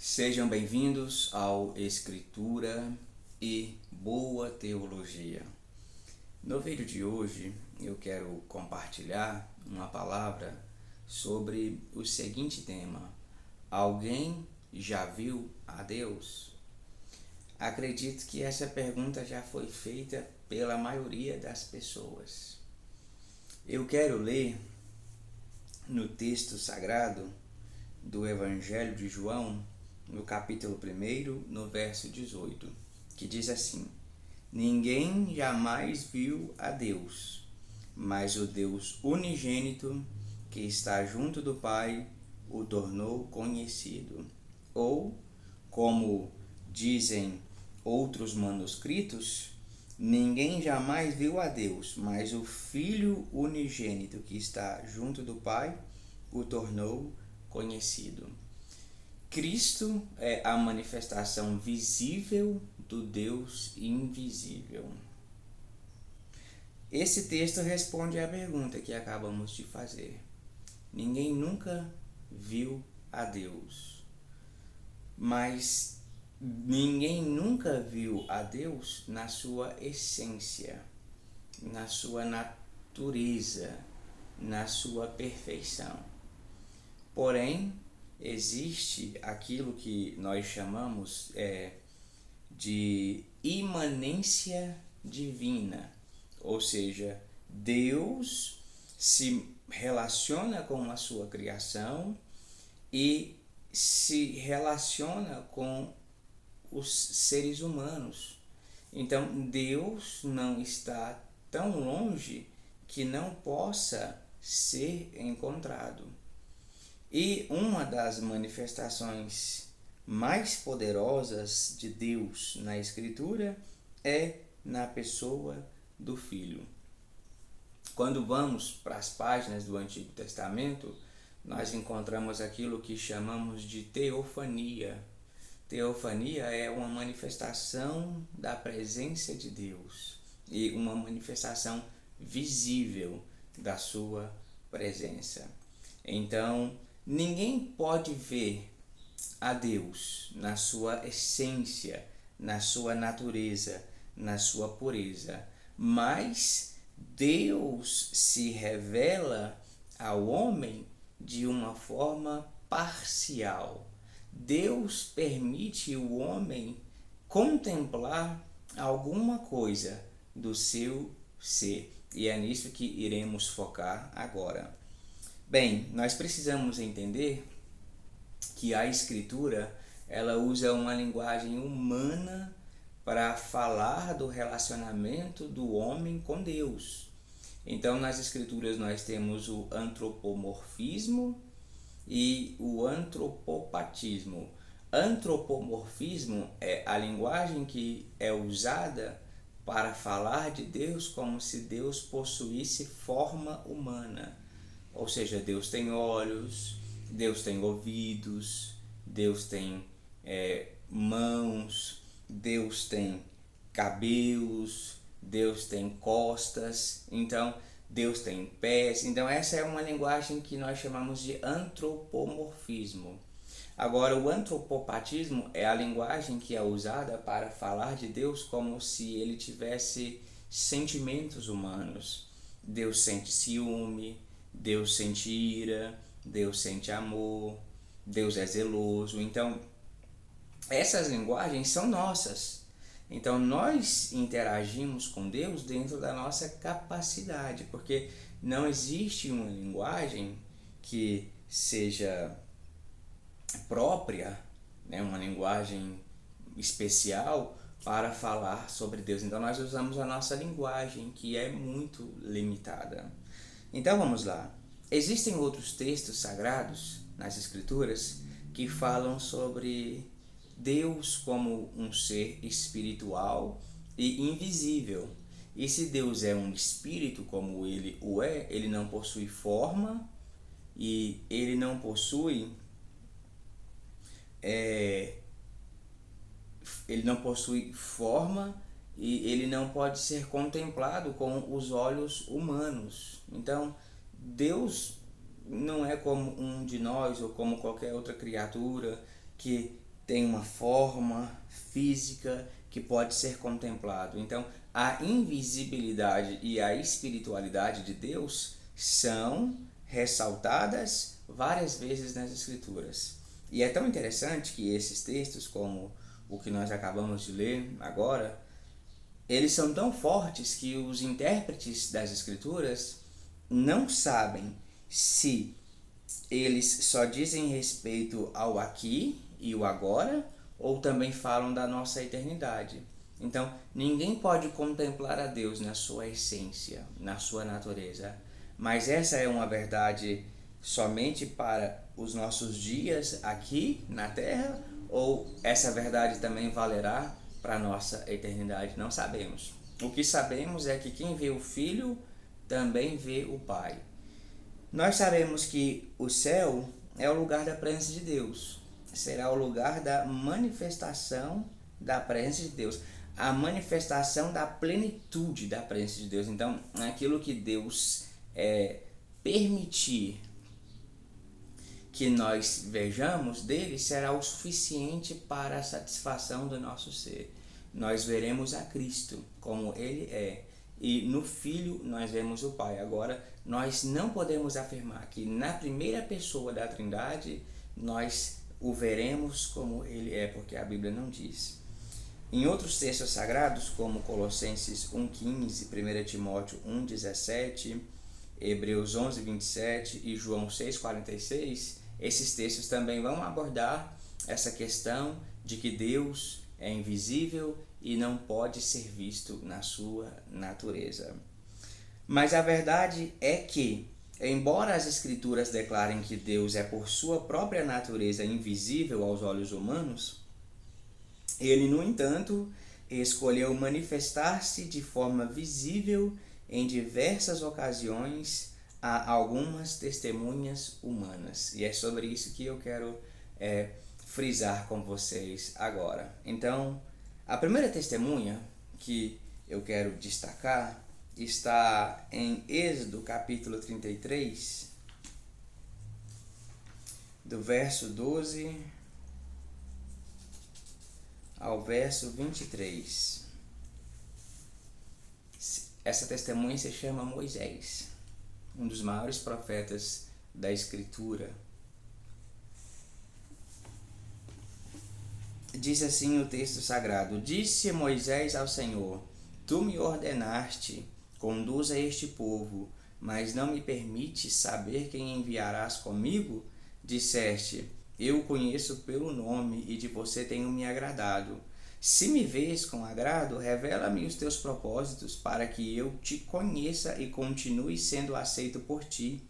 Sejam bem-vindos ao Escritura e Boa Teologia. No vídeo de hoje eu quero compartilhar uma palavra sobre o seguinte tema: alguém já viu a Deus? Acredito que essa pergunta já foi feita pela maioria das pessoas. Eu quero ler no texto sagrado do Evangelho de João, no capítulo 1, no verso 18, que diz assim: ninguém jamais viu a Deus, mas o Deus unigênito que está junto do Pai o tornou conhecido. Ou, como dizem outros manuscritos, ninguém jamais viu a Deus, mas o Filho unigênito que está junto do Pai o tornou conhecido. Cristo é a manifestação visível do Deus invisível. Esse texto responde à pergunta que acabamos de fazer. Ninguém nunca viu a Deus, mas ninguém nunca viu a Deus na sua essência, na sua natureza, na sua perfeição. Porém, existe aquilo que nós chamamos de imanência divina, ou seja, Deus se relaciona com a sua criação e se relaciona com os seres humanos. Então, Deus não está tão longe que não possa ser encontrado. E uma das manifestações mais poderosas de Deus na Escritura é na pessoa do Filho. Quando vamos para as páginas do Antigo Testamento, nós encontramos aquilo que chamamos de teofania. Teofania é uma manifestação da presença de Deus e uma manifestação visível da sua presença. Então, ninguém pode ver a Deus na sua essência, na sua natureza, na sua pureza, mas Deus se revela ao homem de uma forma parcial. Deus permite o homem contemplar alguma coisa do seu ser, e é nisso que iremos focar agora. Bem, nós precisamos entender que a Escritura ela usa uma linguagem humana para falar do relacionamento do homem com Deus. Então, nas Escrituras nós temos o antropomorfismo e o antropopatismo. Antropomorfismo é a linguagem que é usada para falar de Deus como se Deus possuísse forma humana. Ou seja, Deus tem olhos, Deus tem ouvidos, Deus tem mãos, Deus tem cabelos, Deus tem costas, então Deus tem pés. Então essa é uma linguagem que nós chamamos de antropomorfismo. Agora, o antropopatismo é a linguagem que é usada para falar de Deus como se ele tivesse sentimentos humanos. Deus sente ciúme, Deus sente ira, Deus sente amor, Deus é zeloso. Então, essas linguagens são nossas. Então, nós interagimos com Deus dentro da nossa capacidade, porque não existe uma linguagem que seja própria, né, uma linguagem especial para falar sobre Deus. Então, nós usamos a nossa linguagem, que é muito limitada. Então vamos lá. Existem outros textos sagrados nas Escrituras que falam sobre Deus como um ser espiritual e invisível. E se Deus é um espírito como ele o é, ele não possui forma e ele não possui forma e ele não pode ser contemplado com os olhos humanos. Então, Deus não é como um de nós ou como qualquer outra criatura que tem uma forma física que pode ser contemplado. Então, a invisibilidade e a espiritualidade de Deus são ressaltadas várias vezes nas Escrituras. E é tão interessante que esses textos, como o que nós acabamos de ler agora, eles são tão fortes que os intérpretes das Escrituras não sabem se eles só dizem respeito ao aqui e o agora, ou também falam da nossa eternidade. Então, ninguém pode contemplar a Deus na sua essência, na sua natureza. Mas essa é uma verdade somente para os nossos dias aqui na Terra, ou essa verdade também valerá para a nossa eternidade? Não sabemos. O que sabemos é que quem vê o Filho também vê o Pai. Nós sabemos que o céu é o lugar da presença de Deus. Será o lugar da manifestação da presença de Deus. A manifestação da plenitude da presença de Deus. Então, aquilo que Deus permitir que nós vejamos dele será o suficiente para a satisfação do nosso ser. Nós veremos a Cristo como ele é. E no Filho nós vemos o Pai. Agora, nós não podemos afirmar que na primeira pessoa da Trindade nós o veremos como ele é, porque a Bíblia não diz. Em outros textos sagrados, como Colossenses 1,15, 1 Timóteo 1,17, Hebreus 11,27 e João 6,46, esses textos também vão abordar essa questão de que Deus é invisível e não pode ser visto na sua natureza. Mas a verdade é que, embora as Escrituras declarem que Deus é por sua própria natureza invisível aos olhos humanos, ele, no entanto, escolheu manifestar-se de forma visível em diversas ocasiões a algumas testemunhas humanas. E é sobre isso que eu quero frisar com vocês agora. Então, a primeira testemunha que eu quero destacar está em Êxodo capítulo 33, do verso 12 ao verso 23. Essa testemunha se chama Moisés, um dos maiores profetas da Escritura. Diz assim o texto sagrado: Disse Moisés ao Senhor: Tu me ordenaste, conduza este povo, mas não me permites saber quem enviarás comigo? Disseste: Eu o conheço pelo nome e de você tenho me agradado. Se me vês com agrado, revela-me os teus propósitos, para que eu te conheça e continue sendo aceito por ti.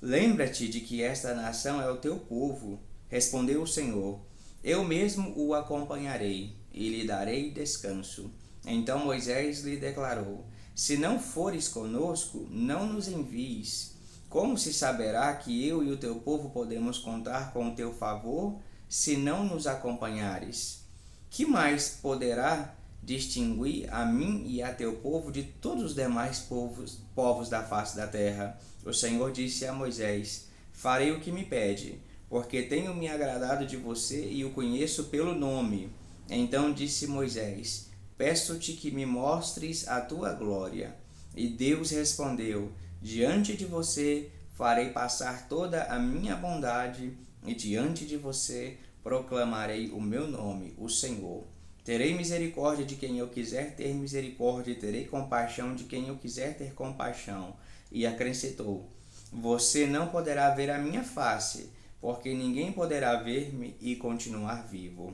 Lembra-te de que esta nação é o teu povo. Respondeu o Senhor: Eu mesmo o acompanharei e lhe darei descanso. Então Moisés lhe declarou: Se não fores conosco, não nos envies. Como se saberá que eu e o teu povo podemos contar com o teu favor, se não nos acompanhares? Que mais poderá distinguir a mim e a teu povo de todos os demais povos da face da terra? O Senhor disse a Moisés: Farei o que me pede, porque tenho me agradado de você e o conheço pelo nome. Então disse Moisés: Peço-te que me mostres a tua glória. E Deus respondeu: Diante de você farei passar toda a minha bondade, e diante de você proclamarei o meu nome, o Senhor. Terei misericórdia de quem eu quiser ter misericórdia, e terei compaixão de quem eu quiser ter compaixão. E acrescentou: Você não poderá ver a minha face, porque ninguém poderá ver-me e continuar vivo.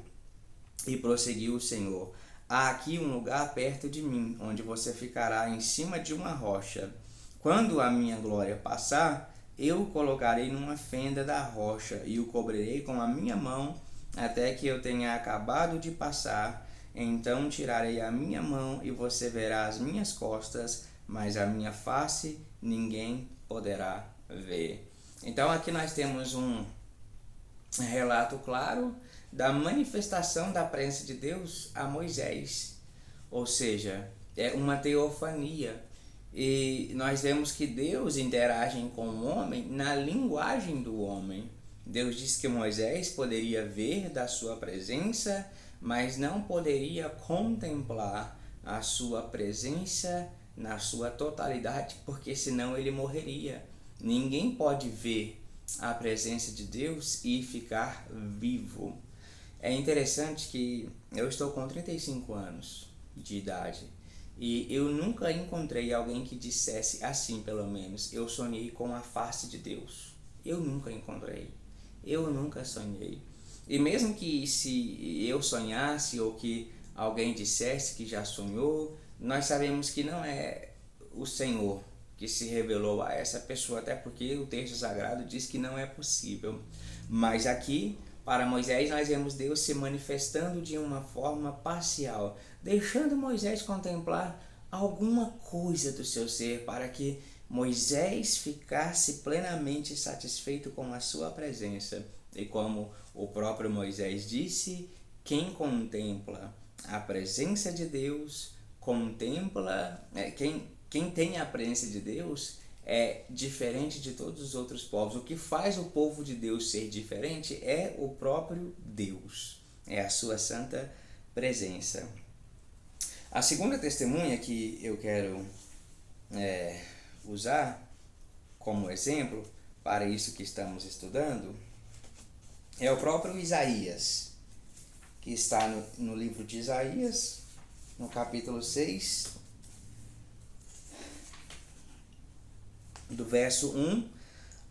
E prosseguiu o Senhor: Há aqui um lugar perto de mim, onde você ficará em cima de uma rocha. Quando a minha glória passar, eu o colocarei numa fenda da rocha e o cobrirei com a minha mão até que eu tenha acabado de passar. Então tirarei a minha mão e você verá as minhas costas, mas a minha face ninguém poderá ver. Então aqui nós temos um relato claro da manifestação da presença de Deus a Moisés. Ou seja, é uma teofania. E nós vemos que Deus interage com o homem na linguagem do homem. Deus disse que Moisés poderia ver da sua presença, mas não poderia contemplar a sua presença na sua totalidade, porque senão ele morreria. Ninguém pode ver a presença de Deus e ficar vivo. É interessante que eu estou com 35 anos de idade e eu nunca encontrei alguém que dissesse assim, pelo menos, eu sonhei com a face de Deus. Eu nunca encontrei. Eu nunca sonhei. E mesmo que se eu sonhasse ou que alguém dissesse que já sonhou, nós sabemos que não é o Senhor que se revelou a essa pessoa, até porque o texto sagrado diz que não é possível. Mas aqui, para Moisés, nós vemos Deus se manifestando de uma forma parcial, deixando Moisés contemplar alguma coisa do seu ser, para que Moisés ficasse plenamente satisfeito com a sua presença. E como o próprio Moisés disse, quem contempla a presença de Deus, quem tem a presença de Deus é diferente de todos os outros povos. O que faz o povo de Deus ser diferente é o próprio Deus, é a sua santa presença. A segunda testemunha que eu quero usar como exemplo para isso que estamos estudando é o próprio Isaías, que está no livro de Isaías, no capítulo 6, do verso 1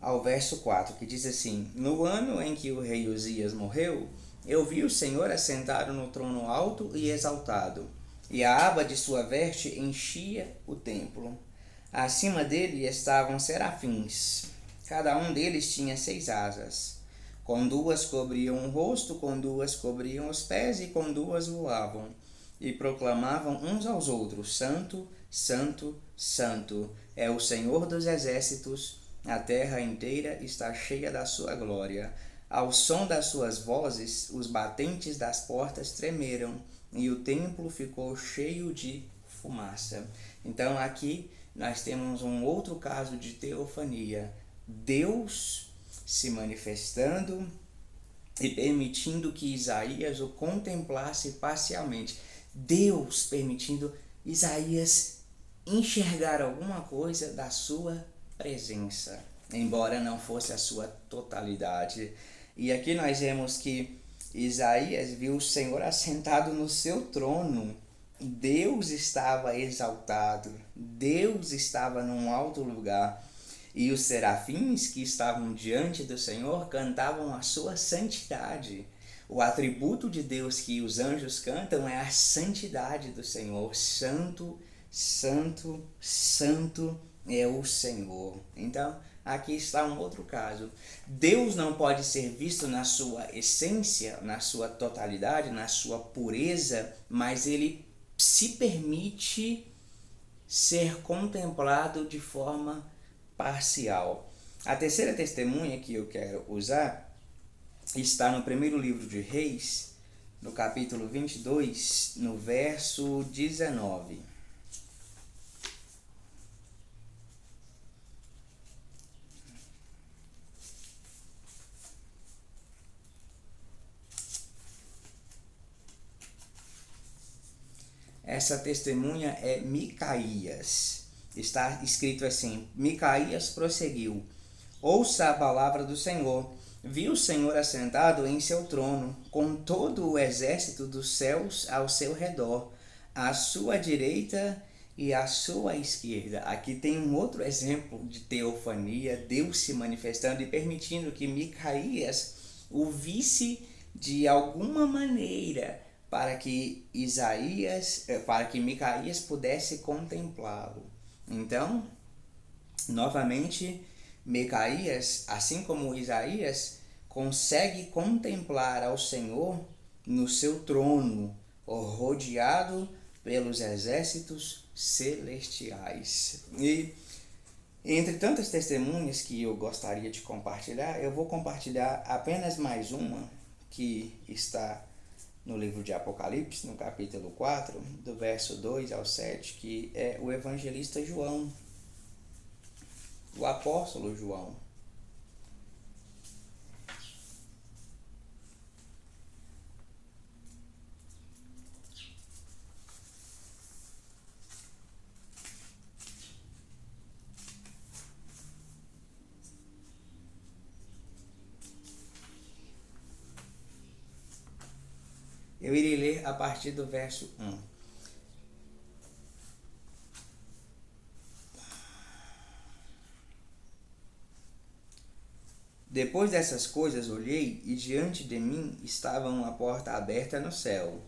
ao verso 4, que diz assim: No ano em que o rei Uzias morreu, eu vi o Senhor assentado no trono alto e exaltado, e a aba de sua veste enchia o templo. Acima dele estavam serafins, cada um deles tinha 6 asas. Com 2 cobriam o rosto, com 2 cobriam os pés e com 2 voavam. E proclamavam uns aos outros: Santo, Santo, Santo é o Senhor dos exércitos, a terra inteira está cheia da sua glória. Ao som das suas vozes, os batentes das portas tremeram, e o templo ficou cheio de fumaça. Então aqui nós temos um outro caso de teofania. Deus se manifestando e permitindo que Isaías o contemplasse parcialmente. Deus permitindo Isaías enxergar alguma coisa da sua presença, embora não fosse a sua totalidade. E aqui nós vemos que Isaías viu o Senhor assentado no seu trono. Deus estava exaltado, Deus estava num alto lugar. E os serafins que estavam diante do Senhor cantavam a sua santidade. O atributo de Deus que os anjos cantam é a santidade do Senhor. Santo, santo, santo é o Senhor. Então, aqui está um outro caso. Deus não pode ser visto na sua essência, na sua totalidade, na sua pureza, mas ele se permite ser contemplado de forma parcial. A terceira testemunha que eu quero usar está no primeiro livro de Reis, no capítulo 22, no verso 19. Essa testemunha é Micaías. Está escrito assim: Micaías prosseguiu: Ouça a palavra do Senhor. Vi o Senhor assentado em seu trono, com todo o exército dos céus ao seu redor, à sua direita e à sua esquerda. Aqui tem um outro exemplo de teofania, Deus se manifestando e permitindo que Micaías o visse de alguma maneira, para que Micaías pudesse contemplá-lo. Então, novamente, Micaías, assim como Isaías, consegue contemplar ao Senhor no seu trono, rodeado pelos exércitos celestiais. E entre tantas testemunhas que eu gostaria de compartilhar, eu vou compartilhar apenas mais uma que está no livro de Apocalipse, no capítulo 4, do verso 2 ao 7, que é o evangelista João, o apóstolo João. Eu irei ler a partir do verso 1. Depois dessas coisas olhei, e diante de mim estava uma porta aberta no céu.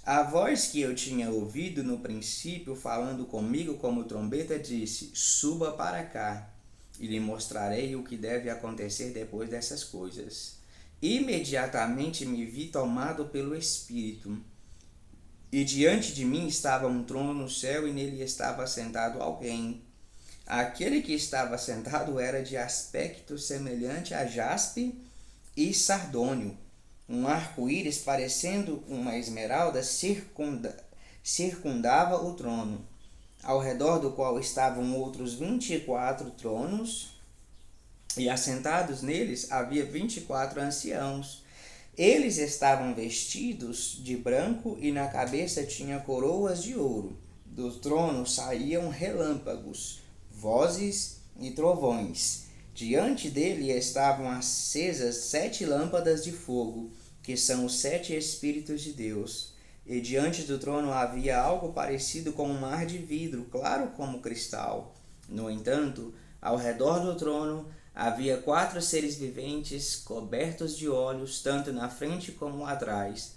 A voz que eu tinha ouvido no princípio, falando comigo como trombeta, disse: Suba para cá, e lhe mostrarei o que deve acontecer depois dessas coisas. Imediatamente me vi tomado pelo Espírito, e diante de mim estava um trono no céu, e nele estava sentado alguém. Aquele que estava sentado era de aspecto semelhante a jaspe e sardônio. Um arco-íris parecendo uma esmeralda circundava o trono, ao redor do qual estavam outros 24 tronos, e assentados neles havia 24 anciãos. Eles estavam vestidos de branco e na cabeça tinha coroas de ouro. Do trono saíam relâmpagos, vozes e trovões. Diante dele estavam acesas 7 lâmpadas de fogo, que são os 7 Espíritos de Deus. E diante do trono havia algo parecido com um mar de vidro, claro como cristal. No entanto, ao redor do trono havia 4 seres viventes, cobertos de olhos, tanto na frente como atrás.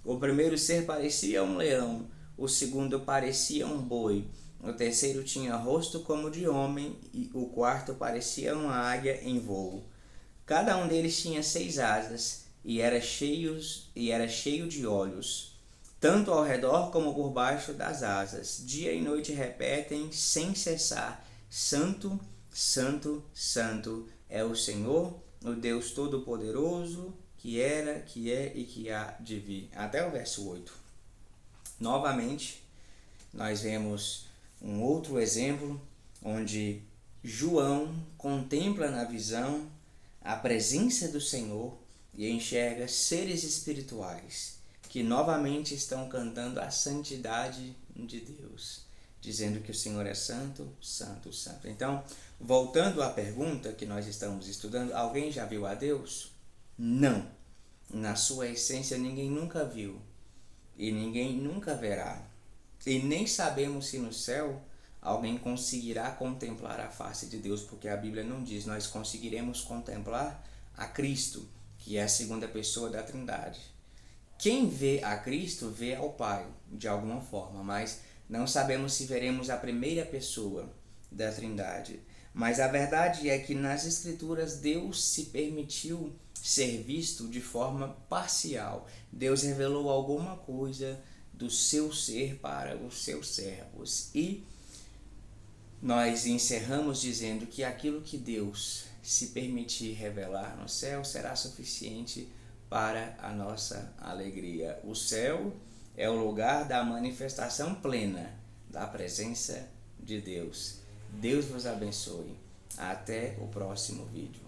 O primeiro ser parecia um leão, o segundo parecia um boi, o terceiro tinha rosto como de homem, e o quarto parecia uma águia em voo. Cada um deles tinha 6 asas, e era cheio de olhos, tanto ao redor como por baixo das asas. Dia e noite repetem sem cessar: Santo, Santo, Santo é o Senhor, o Deus Todo-Poderoso, que era, que é e que há de vir. Até o verso 8. Novamente, nós vemos um outro exemplo onde João contempla na visão a presença do Senhor e enxerga seres espirituais que novamente estão cantando a santidade de Deus, dizendo que o Senhor é santo, santo, santo. Então, voltando à pergunta que nós estamos estudando, alguém já viu a Deus? Não. Na sua essência, ninguém nunca viu e ninguém nunca verá. E nem sabemos se no céu alguém conseguirá contemplar a face de Deus, porque a Bíblia não diz. Nós conseguiremos contemplar a Cristo, que é a segunda pessoa da Trindade. Quem vê a Cristo vê ao Pai, de alguma forma, mas não sabemos se veremos a primeira pessoa da Trindade. Mas a verdade é que nas Escrituras Deus se permitiu ser visto de forma parcial. Deus revelou alguma coisa do seu ser para os seus servos. E nós encerramos dizendo que aquilo que Deus se permitir revelar no céu será suficiente para a nossa alegria. O céu é o lugar da manifestação plena da presença de Deus. Deus vos abençoe. Até o próximo vídeo.